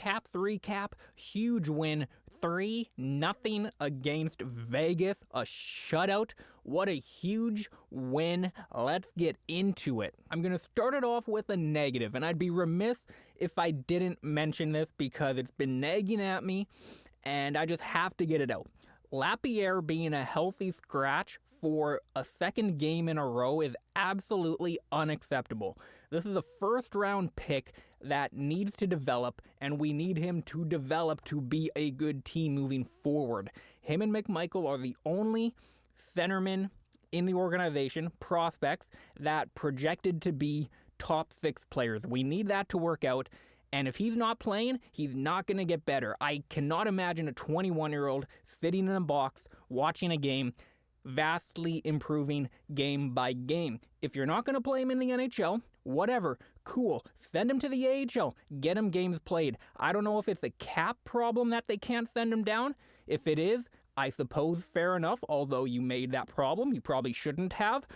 Caps recap, huge win, 3-0 against Vegas, a shutout. What a huge win. Let's get into it. I'm going to start it off with a negative, and I'd be remiss if I didn't mention this because it's been nagging at me, and I just have to get it out. Lapierre being a healthy scratch for a second game in a row is absolutely unacceptable. This is a first-round pick that needs to develop, and we need him to develop to be a good team moving forward. Him and McMichael are the only centermen in the organization, prospects, that projected to be top 6 players. We need that to work out. And if he's not playing, he's not going to get better. I cannot imagine a 21-year-old sitting in a box watching a game, vastly improving game by game. If you're not going to play him in the NHL, whatever, cool. Send him to the AHL. Get him games played. I don't know if it's a cap problem that they can't send him down. If it is, I suppose fair enough, although you made that problem. You probably shouldn't have.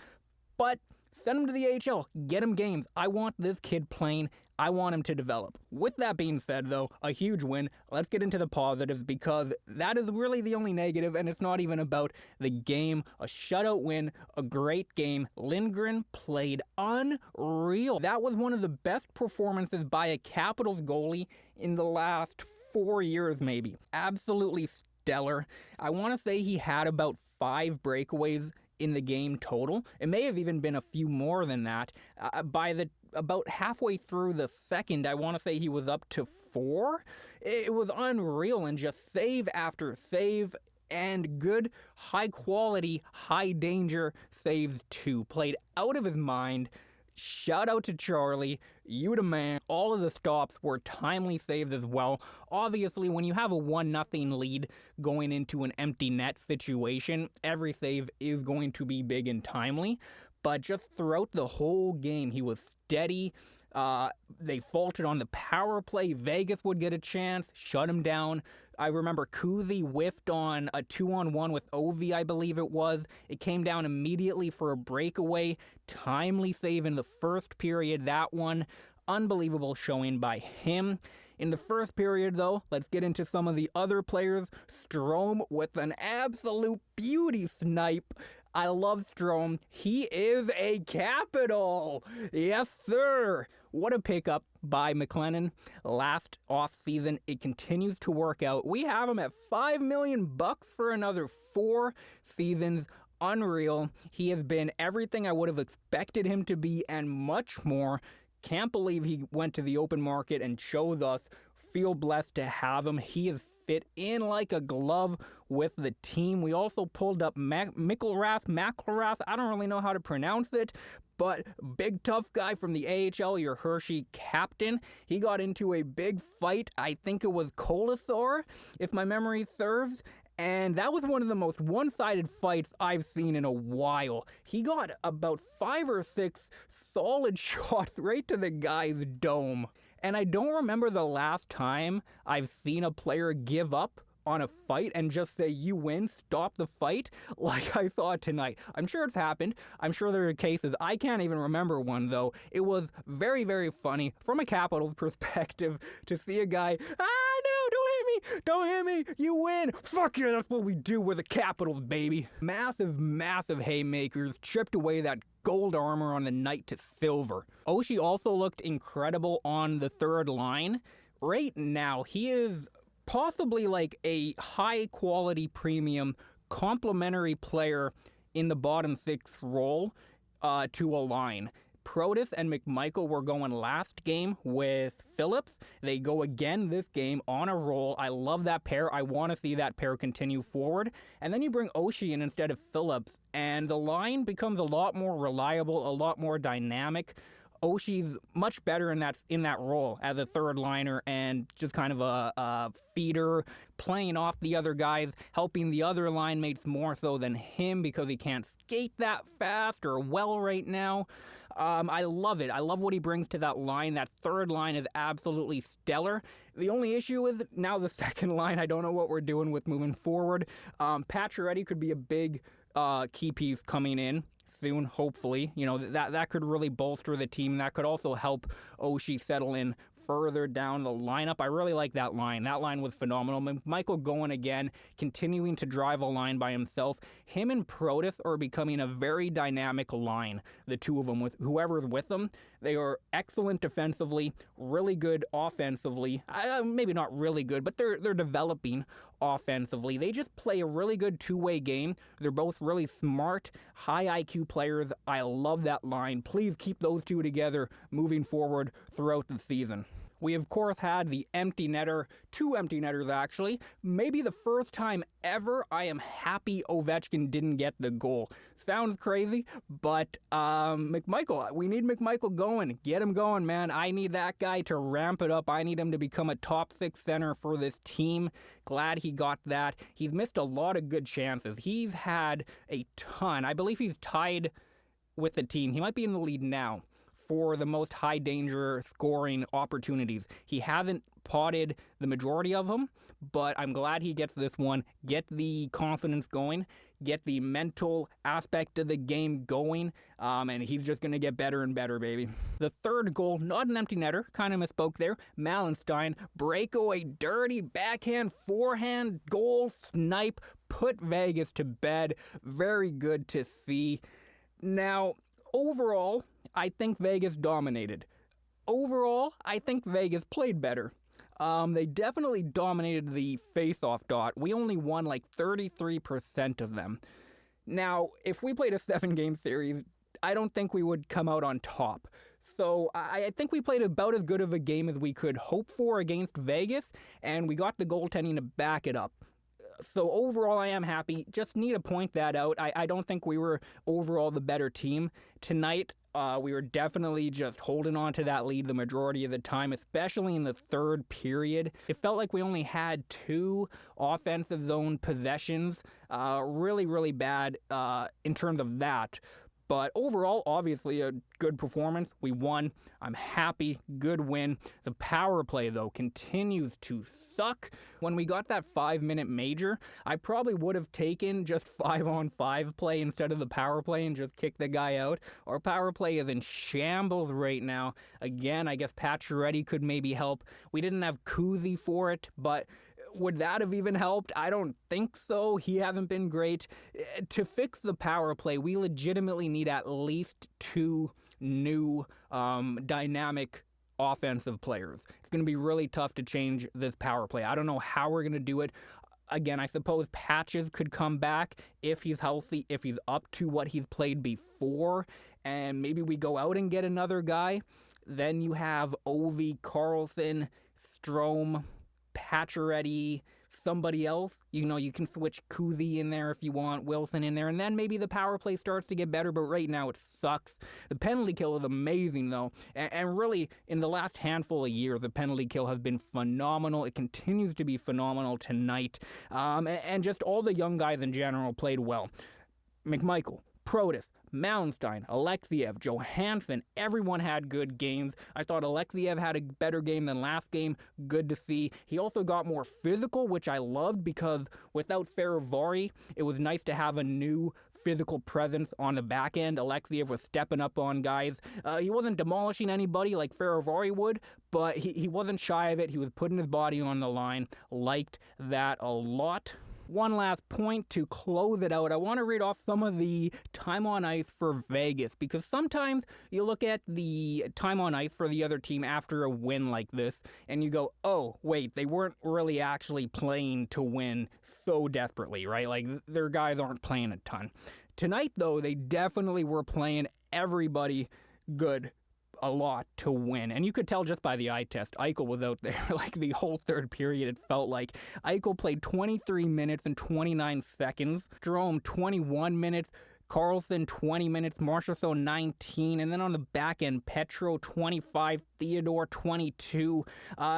But send him to the AHL. Get him games. I want this kid playing. I want him to develop. With that being said, though, a huge win. Let's get into the positives because that is really the only negative, and it's not even about the game. A shutout win, a great game. Lindgren played unreal. That was one of the best performances by a Capitals goalie in the last 4 years, maybe. Absolutely stellar. I want to say he had about 5 breakaways in the game total. It may have even been a few more than that. About halfway through the second, I want to say he was up to 4. It was unreal, and just save after save and good, high quality, high danger saves too. Played out of his mind. Shout out to Charlie, you the man. All of the stops were timely saves as well. Obviously, when you have a 1-0 lead going into an empty net situation, every save is going to be big and timely. But just throughout the whole game, he was steady. They faltered on the power play. Vegas would get a chance, shut him down. I remember Kuzi whiffed on a 2-on-1 with Ovi, I believe it was. It came down immediately for a breakaway. Timely save in the first period, that one. Unbelievable showing by him. In the first period, though, let's get into some of the other players. Strome with an absolute beauty snipe. I love Strome. He is a Capital. Yes, sir. What a pickup by McLennan last offseason. It continues to work out. We have him at $5 million for another 4 seasons. Unreal. He has been everything I would have expected him to be and much more. Can't believe he went to the open market and chose us. Feel blessed to have him. He is fit in like a glove with the team. We also pulled up McElrath. I don't really know how to pronounce it, but big tough guy from the AHL, your Hershey captain. He got into a big fight. I think it was Colasar, if my memory serves. And that was one of the most one-sided fights I've seen in a while. He got about 5 or 6 solid shots right to the guy's dome. And I don't remember the last time I've seen a player give up on a fight and just say, you win, stop the fight, like I saw tonight. I'm sure it's happened. I'm sure there are cases. I can't even remember one, though. It was very, very funny from a Capitals perspective to see a guy, no, don't hit me, you win, fuck you, that's what we do, we're the Capitals, baby. Massive, massive haymakers chipped away that gold armor on the night to silver. Oshie also looked incredible on the third line. Right now, he is possibly like a high-quality premium complementary player in the bottom 6 role to a line. Protas and McMichael were going last game with Phillips. They go again this game on a roll. I love that pair. I want to see that pair continue forward. And then you bring Oshie in instead of Phillips, and the line becomes a lot more reliable, a lot more dynamic. Oshie's much better in that role as a third liner and just kind of a feeder, playing off the other guys, helping the other line mates more so than him because he can't skate that fast or well right now. I love it. I love what he brings to that line. That third line is absolutely stellar. The only issue is now the second line. I don't know what we're doing with moving forward. Pacioretty could be a big key piece coming in soon, hopefully. You know, that could really bolster the team. That could also help Oshie settle in further down the lineup. I really like that line. That line was phenomenal. McMichael going again, continuing to drive a line by himself. Him and Protas are becoming a very dynamic line, the two of them, with whoever's with them. They are excellent defensively, really good offensively. Maybe not really good, but they're developing offensively. They just play a really good two-way game. They're both really smart, high IQ players. I love that line. Please keep those two together moving forward throughout the season. We, of course, had the empty netter, two empty netters actually. Maybe the first time ever I am happy Ovechkin didn't get the goal. Sounds crazy, but McMichael, we need McMichael going. Get him going, man. I need that guy to ramp it up. I need him to become a top 6 center for this team. Glad he got that. He's missed a lot of good chances. He's had a ton. I believe he's tied with the team. He might be in the lead now for the most high danger scoring opportunities. He hasn't potted the majority of them, but I'm glad he gets this one. Get the confidence going, get the mental aspect of the game going, and he's just going to get better and better, baby. The third goal, not an empty netter, kind of misspoke there. Malenstein, breakaway, dirty, backhand, forehand, goal, snipe, put Vegas to bed. Very good to see. Now, overall, I think Vegas dominated. Overall, I think Vegas played better. They definitely dominated the face-off dot. We only won like 33% of them. Now, if we played a 7-game series, I don't think we would come out on top. So I think we played about as good of a game as we could hope for against Vegas, and we got the goaltending to back it up. So overall, I am happy. Just need to point that out. I don't think we were overall the better team tonight. We were definitely just holding on to that lead the majority of the time, especially in the third period. It felt like we only had 2 offensive zone possessions. Really, really bad in terms of that. But overall, obviously, a good performance. We won. I'm happy. Good win. The power play, though, continues to suck. When we got that 5-minute major, I probably would have taken just 5-on-5 play instead of the power play and just kicked the guy out. Our power play is in shambles right now. Again, I guess Pacioretty could maybe help. We didn't have Kuzi for it, but would that have even helped? I don't think so. He hasn't been great. To fix the power play, we legitimately need at least 2 new dynamic offensive players. It's going to be really tough to change this power play. I don't know how we're going to do it. Again, I suppose Patches could come back if he's healthy, if he's up to what he's played before, and maybe we go out and get another guy. Then you have Ovi, Carlson, Strome, Pacioretty, somebody else. You can switch Kuzi in there if you want, Wilson in there, and then maybe the power play starts to get better, but right now it sucks. The penalty kill is amazing, though, and really, in the last handful of years, the penalty kill has been phenomenal. It continues to be phenomenal tonight, and just all the young guys in general played well. McMichael, Protas, Malenstein, Alexiev, Johansson, everyone had good games. I thought Alexiev had a better game than last game. Good to see. He also got more physical, which I loved because without Faravari, it was nice to have a new physical presence on the back end. Alexiev was stepping up on guys. He wasn't demolishing anybody like Faravari would, but he wasn't shy of it. He was putting his body on the line. Liked that a lot. One last point to close it out. I want to read off some of the time on ice for Vegas, because sometimes you look at the time on ice for the other team after a win like this and you go, oh, wait, they weren't really actually playing to win so desperately, right? Like, their guys aren't playing a ton. Tonight, though, they definitely were playing everybody good a lot to win. And you could tell just by the eye test. Eichel was out there like the whole third period, it felt like. Eichel played 23 minutes and 29 seconds. Jerome, 21 minutes. Carlson, 20 minutes. Marchessault, 19. And then on the back end, Petro, 25. Theodore, 22.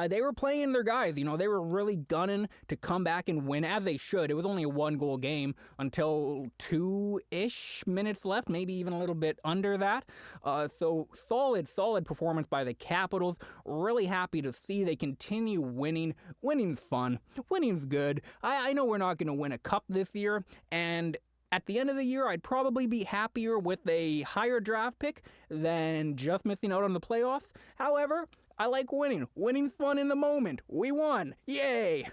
They were playing their guys. They were really gunning to come back and win, as they should. It was only a 1-goal game until 2-ish minutes left, maybe even a little bit under that. So solid performance by the Capitals. Really happy to see they continue winning. Winning's fun. Winning's good. I know we're not going to win a cup this year, and at the end of the year, I'd probably be happier with a higher draft pick than just missing out on the playoffs. However, I like winning. Winning's fun in the moment. We won. Yay!